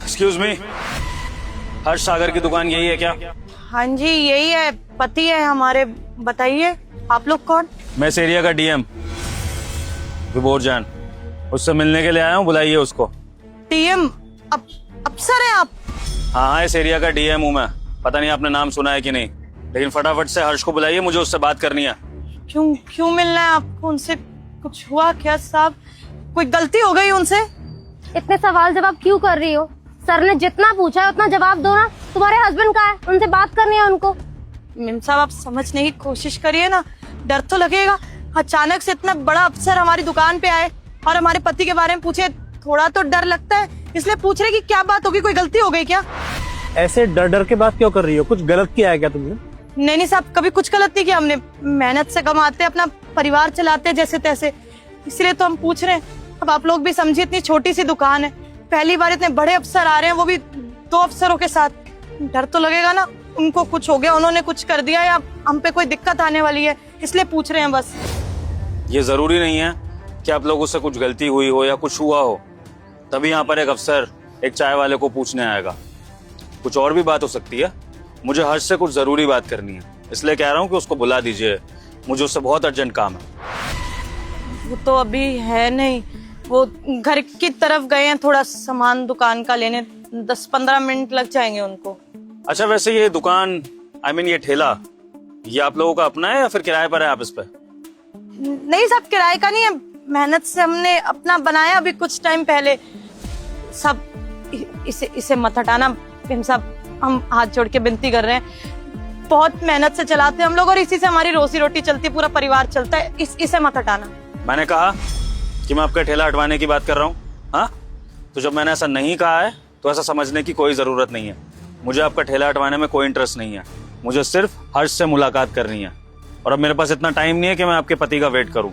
Excuse me, हर्ष सागर की दुकान यही है क्या? हाँ जी यही है, पति है हमारे। बताइए आप लोग कौन? मैं इस एरिया का डीएम विभोर जान, उससे मिलने के लिए आया हूँ, बुलाइए उसको। टीएम अफसर हैं आप? हाँ हाँ, इस एरिया का डीएम हूँ मैं। पता नहीं आपने नाम सुना है कि नहीं, लेकिन फटाफट से हर्ष को बुलाइए, मुझे उससे बात करनी है। क्यों क्यों मिलना है आपको उनसे? कुछ हुआ क्या साहब? कोई गलती हो गई उनसे? इतने सवाल जवाब क्यों कर रही हो? सर ने जितना पूछा है उतना जवाब दो ना। तुम्हारे हस्बैंड कहाँ है? उनसे बात करनी है उनको। मेम साहब आप समझने की कोशिश करिए ना, डर तो लगेगा। अचानक से इतना बड़ा अफसर हमारी दुकान पे आए और हमारे पति के बारे में पूछे, थोड़ा तो डर लगता है। इसलिए पूछ रहे कि क्या बात होगी, कोई गलती हो गई क्या? ऐसे डर डर के बात क्यों कर रही हो? कुछ गलत किया है क्या तुमने? नहीं साहब, कभी कुछ गलत नहीं किया हमने। मेहनत से कमाते, अपना परिवार चलाते जैसे तैसे, इसलिए तो हम पूछ रहे हैं। अब आप लोग भी समझिए, इतनी छोटी सी दुकान है, पहली बार इतने बड़े अफसर आ रहे हैं, वो भी 2 अफसरों के साथ। डर तो लगेगा ना, उनको कुछ हो गया, उन्होंने कुछ कर दिया या हम पे कोई दिक्कत आने वाली है, इसलिए पूछ रहे हैं बस। ये जरूरी नहीं है कि आप लोगों से कुछ गलती हुई हो या कुछ हुआ हो तभी यहाँ पर एक अफसर एक चाय वाले को पूछने आएगा। कुछ और भी बात हो सकती है। मुझे हर्ष से कुछ जरूरी बात करनी है, इसलिए कह रहा हूँ कि उसको बुला दीजिए, मुझे उससे बहुत अर्जेंट काम है। वो तो अभी है नहीं, वो घर की तरफ गए हैं थोड़ा सामान दुकान का लेने। 10-15 मिनट लग जाएंगे उनको। अच्छा, वैसे ये दुकान ये ठेला, ये आप लोगों का अपना है या फिर किराए पर है आप इस पे? नहीं साहब, किराए का नहीं है, मेहनत से हमने अपना बनाया अभी कुछ टाइम पहले। सब इसे मत हटाना मेम साहब, हम हाथ जोड़ के विनती कर रहे हैं। बहुत मेहनत से चलाते हैं हम लोग और इसी से हमारी रोजी रोटी चलती है, पूरा परिवार चलता है। इसे मत हटाना। मैंने कहा कि मैं आपका ठेला हटवाने की बात कर रहा हूँ। हाँ, तो जब मैंने ऐसा नहीं कहा है तो ऐसा समझने की कोई जरूरत नहीं है। मुझे आपका ठेला हटवाने में कोई इंटरेस्ट नहीं है, मुझे सिर्फ हर्ष से मुलाकात करनी है। और अब मेरे पास इतना टाइम नहीं है कि मैं आपके पति का वेट करूं।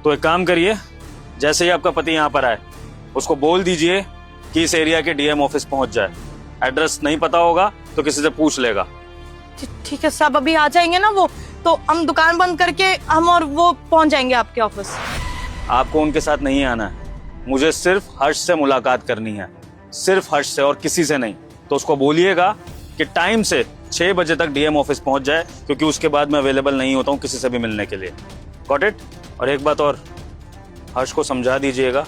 तो एक काम करिए, जैसे ही आपका पति यहाँ पर आए उसको बोल दीजिए कि इस एरिया के डीएम ऑफिस पहुंच जाए। एड्रेस नहीं पता होगा तो किसी से पूछ लेगा। ठीक है साहब, अभी आ जाएंगे ना वो, तो हम दुकान बंद करके हम और वो पहुंच जाएंगे आपके ऑफिस। आपको उनके साथ नहीं आना है, मुझे सिर्फ हर्ष से मुलाकात करनी है, सिर्फ हर्ष से और किसी से नहीं। तो उसको बोलिएगा कि टाइम से 6 बजे तक डीएम ऑफिस पहुंच जाए, क्योंकि उसके बाद मैं अवेलेबल नहीं होता हूं किसी से भी मिलने के लिए। Got it? और एक बात और, हर्ष को समझा दीजिएगा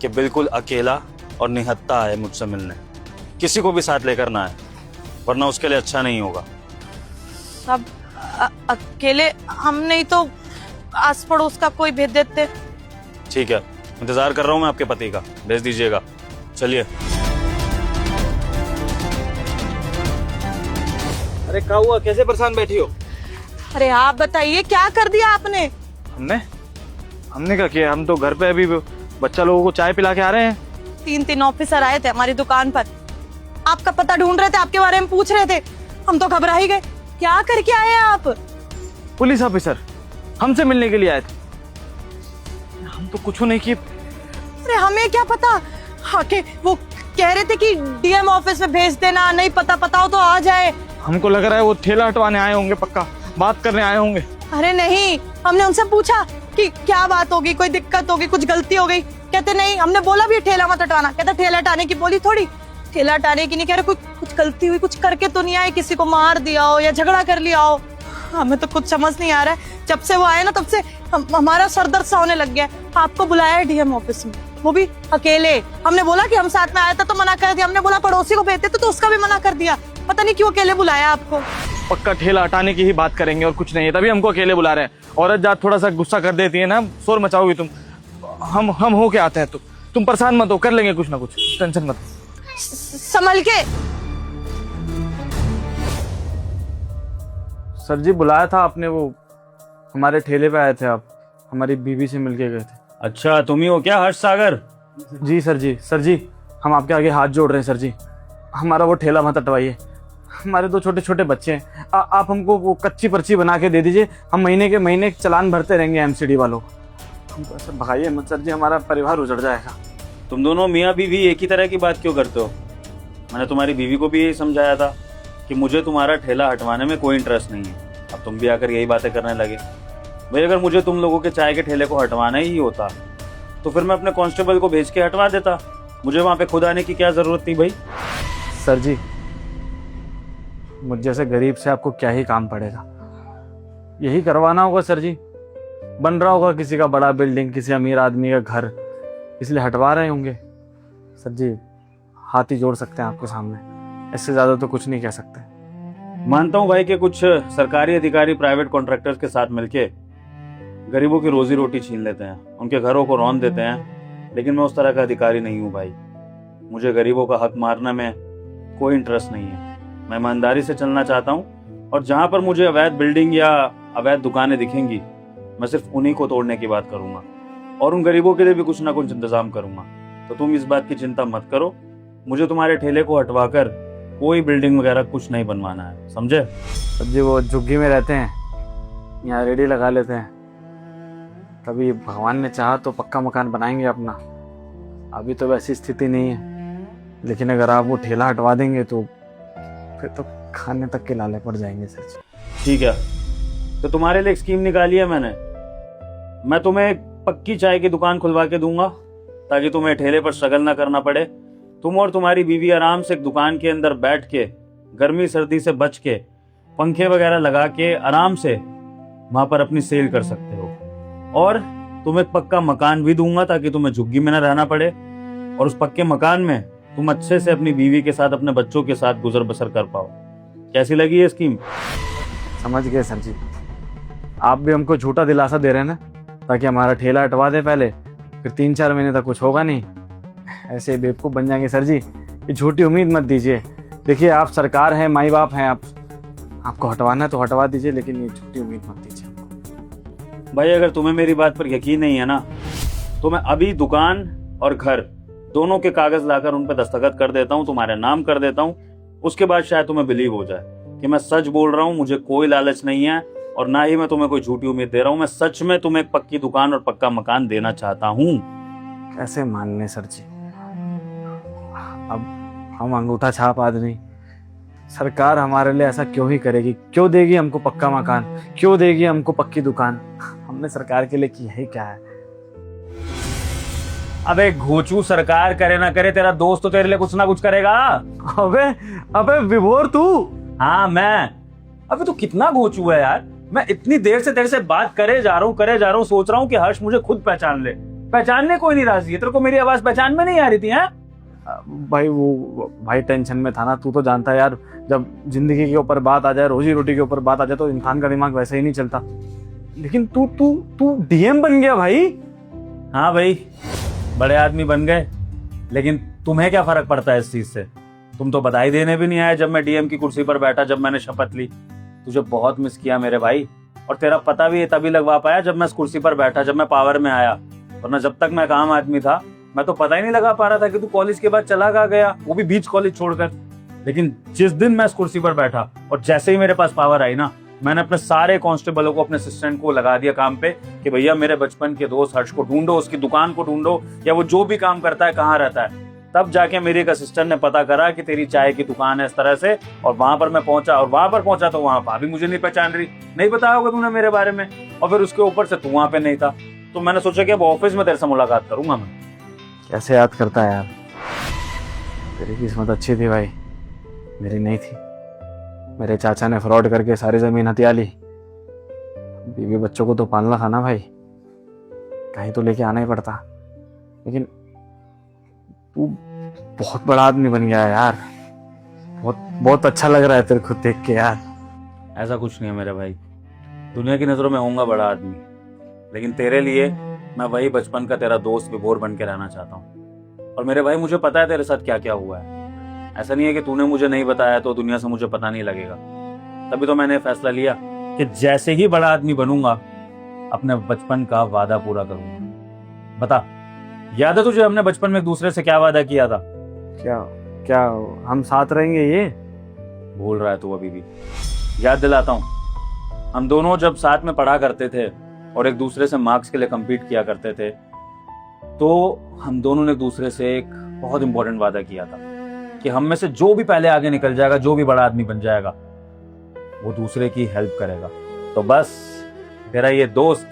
कि बिल्कुल अकेला और निहत्था है मुझसे मिलने, किसी को भी साथ लेकर ना आए, वरना उसके लिए अच्छा नहीं होगा। सब अकेले हम नहीं तो आस पड़ोस का कोई भेज देते। ठीक है, इंतजार कर रहा हूं मैं आपके पति का, भेज दीजिएगा। चलिए। अरे क्या हुआ, कैसे परेशान बैठी हो? अरे आप बताइए, क्या कर दिया आपने? हमने क्या किया? हम तो घर पे अभी बच्चा लोगों को चाय पिला के आ रहे हैं। 3 ऑफिसर आए थे हमारी दुकान पर, आपका पता ढूंढ रहे थे, आपके बारे में पूछ रहे थे। हम तो घबरा ही गए। क्या करके आए आप? पुलिस ऑफिसर हमसे मिलने के लिए आए थे। हम तो कुछ नहीं किए। अरे हमें क्या पता। आके वो कह रहे थे कि डीएम ऑफिस में भेज देना, नहीं पता हो तो आ जाए। हमको लग रहा है वो ठेला हटवाने आए होंगे, पक्का बात करने आए होंगे। अरे नहीं, हमने उनसे पूछा कि क्या बात होगी, कोई दिक्कत होगी, कुछ गलती हो गई। कहते नहीं। हमने बोला भी ठेला मत हटाना, कहते ठेला हटाने की बोली थोड़ी, ठेला हटाने की नहीं कह रहे। कुछ गलती हुई, कुछ करके तो नहीं आए, किसी को मार दिया हो या झगड़ा कर लिया हो। हमें तो कुछ समझ नहीं आ रहा है। जब से वो आए ना तब से हमारा सर दर्द सा होने लग गया। आपको बुलाया है डीएम ऑफिस में, वो भी अकेले। हमने बोला कि हम साथ में आया था तो मना कर दिया, हमने बोला पड़ोसी को भेजते तो उसका भी मना कर दिया। पता नहीं क्यों अकेले बुलाया आपको। पक्का ठेला हटाने की ही बात करेंगे और कुछ नहीं है, तभी हमको अकेले बुला रहे हैं। औरत जात थोड़ा सा गुस्सा कर देती है ना, शोर मचाओगी तुम। हम हो के आते हैं, तो तुम परेशान मत हो, कर लेंगे कुछ ना कुछ, टेंशन मत। संभल के। सर जी बुलाया था आपने, वो हमारे ठेले पे आए थे आप, हमारी बीवी से मिलके गए थे। अच्छा, तुम ही हो क्या हर्ष सागर? जी सर जी। सर जी हम आपके आगे हाथ जोड़ रहे हैं सर जी, हमारा वो ठेला मत हटवाइए। हमारे 2 छोटे छोटे बच्चे हैं, आप हमको वो कच्ची पर्ची बना के दे दीजिए, हम महीने के महीने चलान भरते रहेंगे एमसीडी वालों को। हमको ऐसा भगाइए मत सर जी, हमारा परिवार उजड़ जाएगा। तुम दोनों मियाँ बीवी एक ही तरह की बात क्यों करते हो? मैंने तुम्हारी बीवी को भी यही समझाया था कि मुझे तुम्हारा ठेला हटवाने में कोई इंटरेस्ट नहीं है। अब तुम भी आकर यही बातें करने लगे। भाई अगर मुझे तुम लोगों के चाय के ठेले को हटवाना ही होता तो फिर मैं अपने कांस्टेबल को भेज के हटवा देता। मुझे वहां पे खुद आने की क्या जरूरत थी भाई? सर जी, मुझ जैसे गरीब से आपको क्या ही काम पड़ेगा, यही करवाना होगा सर जी। बन रहा होगा किसी का बड़ा बिल्डिंग, किसी अमीर आदमी का घर, इसलिए हटवा रहे होंगे। सर जी, हाथ ही जोड़ सकते हैं आपके सामने, इससे ज्यादा तो कुछ नहीं कह सकते। मानता हूँ भाई कि कुछ सरकारी अधिकारी प्राइवेट कॉन्ट्रैक्टर्स के साथ मिलके गरीबों की रोजी रोटी छीन लेते हैं, उनके घरों को रौंद देते हैं, लेकिन मैं उस तरह का अधिकारी नहीं हूँ भाई। मुझे गरीबों का हक मारने में कोई इंटरेस्ट नहीं है। मैं ईमानदारी से चलना चाहता हूँ, और जहां पर मुझे अवैध बिल्डिंग या अवैध दुकानें दिखेंगी, मैं सिर्फ उन्हीं को तोड़ने की बात करूंगा, और उन गरीबों के लिए भी कुछ ना कुछ इंतजाम करूंगा। तो तुम इस बात की चिंता मत करो, मुझे तुम्हारे ठेले को हटवाकर कोई बिल्डिंग वगैरह कुछ नहीं बनवाना है, समझे? सर जी, वो झुग्गी में रहते हैं, यहाँ रेडी लगा लेते हैं, कभी भगवान ने चाहा तो पक्का मकान बनाएंगे अपना। अभी तो वैसी स्थिति नहीं है, लेकिन अगर आप वो ठेला हटवा देंगे तो फिर तो खाने तक के लाले पड़ जाएंगे सर जी। ठीक है, तो तुम्हारे लिए एक स्कीम निकाली है मैंने। मैं तुम्हें एक पक्की चाय की दुकान खुलवा के दूंगा, ताकि तुम्हें ठेले पर स्ट्रगल ना करना पड़े। तुम और तुम्हारी बीवी आराम से एक दुकान के अंदर बैठ के, गर्मी सर्दी से बच के, पंखे वगैरह लगा के आराम से वहां पर अपनी सेल कर सकते हो। और तुम्हें पक्का मकान भी दूंगा, ताकि तुम्हें झुग्गी में ना रहना पड़े, और उस पक्के मकान में तुम अच्छे से अपनी बीवी के साथ, अपने बच्चों के साथ गुजर बसर कर पाओ। कैसी लगी ये स्कीम? समझ गए सर जी, आप भी हमको झूठा दिलासा दे रहे हैं ना, ताकि हमारा ठेला हटवा दे पहले, फिर 3-4 महीने तक कुछ होगा नहीं, ऐसे बेवकूफ़ बन जाएंगे सर जी। ये झूठी उम्मीद मत दीजिए। देखिए, आप सरकार हैं, माई बाप हैं, आपको हटवाना है तो हटवा दीजिए, लेकिन ये झूठी उम्मीद मत दीजिए। भाई, अगर तुम्हें मेरी बात पर यकीन नहीं है ना, तो मैं अभी दुकान और घर दोनों के कागज लाकर उन पर दस्तखत कर देता हूँ, तुम्हारे नाम कर देता हूँ। उसके बाद शायद तुम्हें बिलीव हो जाए कि मैं सच बोल रहा हूँ। मुझे कोई लालच नहीं है, और ना ही मैं तुम्हें कोई झूठी उम्मीद दे रहा हूँ। मैं सच में तुम्हें एक पक्की दुकान और पक्का मकान देना चाहता हूँ। कैसे मान लें सर जी, अब हम अंगूठा छाप आदमी, सरकार हमारे लिए ऐसा क्यों ही करेगी? क्यों देगी हमको पक्का मकान? क्यों देगी हमको पक्की दुकान? हमने सरकार के लिए किया ही क्या है? अबे घोचू, सरकार करे ना करे, तेरा दोस्त तो तेरे लिए कुछ ना कुछ करेगा। अबे अबे विभोर, तू? हाँ, मैं। अबे तू कितना घोचू है यार। मैं इतनी देर से तेरे से बात करे जा रहा हूँ, सोच रहा हूँ कि हर्ष मुझे खुद पहचान ले। पहचानने कोई नहीं राजी है। तेरे को मेरी आवाज पहचान में नहीं आ रही थी? हैं भाई टेंशन में था ना, तू तो जानता है यार, जब जिंदगी के ऊपर बात आ जाए, रोजी रोटी के ऊपर बात आ जाए, तो इंसान का दिमाग वैसे ही नहीं चलता। लेकिन तू डीएम बन गया भाई। हाँ भाई, बड़े आदमी बन गए, लेकिन तुम्हें क्या फर्क पड़ता है इस चीज से? तुम तो बधाई देने भी नहीं आए जब मैं डीएम की कुर्सी पर बैठा, जब मैंने शपथ ली। तुझे बहुत मिस किया मेरे भाई, और तेरा पता भी तभी लगवा पाया जब मैं इस कुर्सी पर बैठा, जब मैं पावर में आया। वरना जब तक मैं एक आम आदमी था, मैं तो पता ही नहीं लगा पा रहा था कि तू कॉलेज के बाद चला गया, वो भी बीच कॉलेज छोड़कर। लेकिन जिस दिन मैं इस कुर्सी पर बैठा और जैसे ही मेरे पास पावर आई ना, मैंने अपने सारे कांस्टेबलों को, अपने असिस्टेंट को लगा दिया काम पे कि भैया मेरे बचपन के दोस्त हर्ष को ढूंढो, उसकी दुकान को ढूंढो, या वो जो भी काम करता है कहाँ रहता है। तब जाके मेरे एक असिस्टेंट ने पता करा कि तेरी चाय की दुकान है इस तरह से, और वहां पर मैं पहुंचा, और वहां पर पहुंचा तो वहां भाभी मुझे नहीं पहचान रही, नहीं बताया होगा तूने मेरे बारे में, और फिर उसके ऊपर से तू वहां पे नहीं था। तो मैंने सोचा कि अब ऑफिस में तेरे से मुलाकात करूंगा मैं। कैसे याद करता है यार, तेरी किस्मत अच्छी थी भाई, मेरी नहीं थी। मेरे चाचा ने फ्रॉड करके सारी जमीन हथिया ली। बीवी बच्चों को तो पालना था ना भाई, कहीं तो लेके आना ही पड़ता। लेकिन तू बहुत बड़ा आदमी बन गया है यार, बहुत अच्छा लग रहा है तेरे को देख के यार। ऐसा कुछ नहीं है मेरे भाई, दुनिया की नजरों में होऊंगा बड़ा आदमी, लेकिन तेरे लिए मैं वही बचपन का तेरा दोस्त विभोर बन के रहना चाहता हूँ। और मेरे भाई, मुझे पता है तेरे साथ क्या क्या हुआ है। ऐसा नहीं है कि तूने मुझे नहीं बताया तो दुनिया से मुझे पता नहीं लगेगा। तभी तो मैंने फैसला लिया कि जैसे ही बड़ा आदमी बनूंगा, अपने बचपन का वादा पूरा करूंगा। बता, याद है तुझे हमने बचपन में एक दूसरे से क्या वादा किया था? क्या हम साथ रहेंगे? ये भूल रहा है तू अभी भी? याद दिलाता हूँ, हम दोनों जब साथ में पढ़ा करते थे और एक दूसरे से मार्क्स के लिए compete किया करते थे, तो हम दोनों ने एक दूसरे से एक बहुत इंपॉर्टेंट वादा किया था कि हम में से जो भी पहले आगे निकल जाएगा, जो भी बड़ा आदमी बन जाएगा, वो दूसरे की हेल्प करेगा। तो बस तेरा ये दोस्त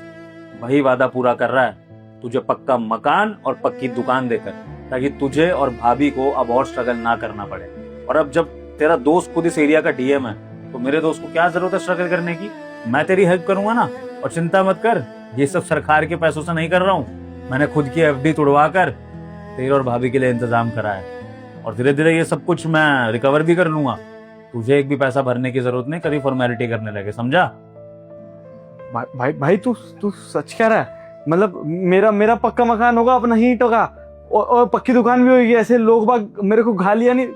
वही वादा पूरा कर रहा है, तुझे पक्का मकान और पक्की दुकान देकर, ताकि तुझे और भाभी को अब और स्ट्रगल ना करना पड़े। और अब जब तेरा दोस्त खुद इस एरिया का डीएम है, तो मेरे दोस्त को क्या जरूरत है स्ट्रगल करने की? मैं तेरी हेल्प करूंगा ना। और चिंता मत कर, ये सब सरकार के पैसों से नहीं कर रहा हूँ, मैंने खुद की एफडी तुड़वा कर तेरे और भाभी के लिए इंतजाम करा है। और धीरे धीरे ये सब कुछ मैं रिकवर भी कर लूंगा। तुझे एक भी पैसा भरने की जरूरत नहीं, कभी फॉर्मेलिटी करने लगे, समझा? भाई भाई तू तू सच कह रहा है? मतलब मेरा पक्का मकान होगा अपना ही होगा, और पक्की दुकान भी होगी, ऐसे लोग बाग मेरे को गालियां नहीं।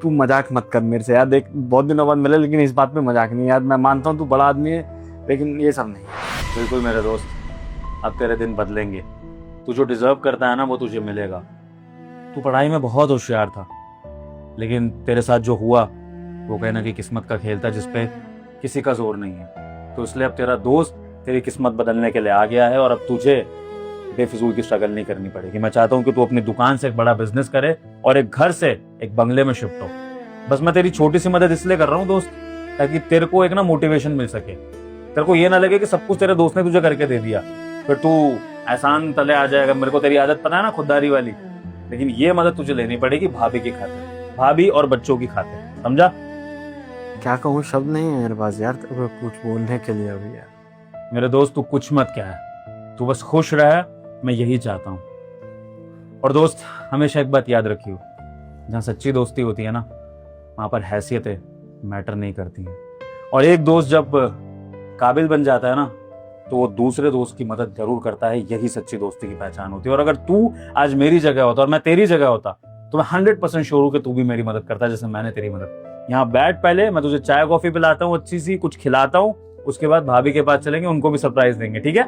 तू मजाक मत कर मेरे से यार, देख बहुत दिनों बाद मिले, लेकिन इस बात पे मजाक नहीं यार। मैं मानता हूँ तू बड़ा आदमी है, लेकिन ये सब नहीं। बिल्कुल मेरे दोस्त, अब तेरे दिन बदलेंगे। तू जो डिजर्व करता है ना, वो तुझे मिलेगा। तू पढ़ाई में बहुत होशियार था, लेकिन तेरे साथ जो हुआ वो कहीं ना कहीं किस्मत का खेल था, जिसपे किसी का जोर नहीं है। तो इसलिए अब तेरा दोस्त तेरी किस्मत बदलने के लिए आ गया है, और अब तुझे बेफिजूल की स्ट्रगल नहीं करनी पड़ेगी। मैं चाहता हूँ कि तू अपनी दुकान से एक बड़ा बिजनेस करे और एक घर से एक बंगले में शिफ्ट हो। बस मैं तेरी छोटी सी मदद इसलिए कर रहा हूँ दोस्त, ताकि तेरे को एक ना मोटिवेशन मिल सके। तेरे को ये ना लगे कि सब कुछ तेरे दोस्त ने तुझे करके दे दिया, फिर तू एहसान तले आ जाएगा। मेरे को तेरी आदत पता है ना, खुददारी वाली। लेकिन ये मदद तुझे लेनी पड़ेगी भाभी की खातिर, भाभी और बच्चों की खातिर, समझा? क्या कहूँ, शब्द नहीं है मेरे पास यार कुछ बोलने के लिए अभी यार। मेरे दोस्त तू कुछ मत क्या है, तू बस खुश रह, मैं यही चाहता हूँ। और दोस्त हमेशा एक बात याद रखियो, जहाँ सच्ची दोस्ती होती है ना, वहां पर हैसियतें मैटर नहीं करती हैं। और एक दोस्त जब काबिल बन जाता है ना, तो वो दूसरे दोस्त की मदद जरूर करता है। यही सच्ची दोस्ती की पहचान होती है। और अगर तू आज मेरी जगह होता और मैं तेरी जगह होता, तो मैं 100% श्योर हूं कि तू भी मेरी मदद करता जैसे मैंने तेरी मदद। यहाँ बैठ, पहले मैं तुझे चाय कॉफी पिलाता हूँ, अच्छी सी कुछ खिलाता हूँ, उसके बाद भाभी के पास चलेंगे, उनको भी सरप्राइज देंगे, ठीक है?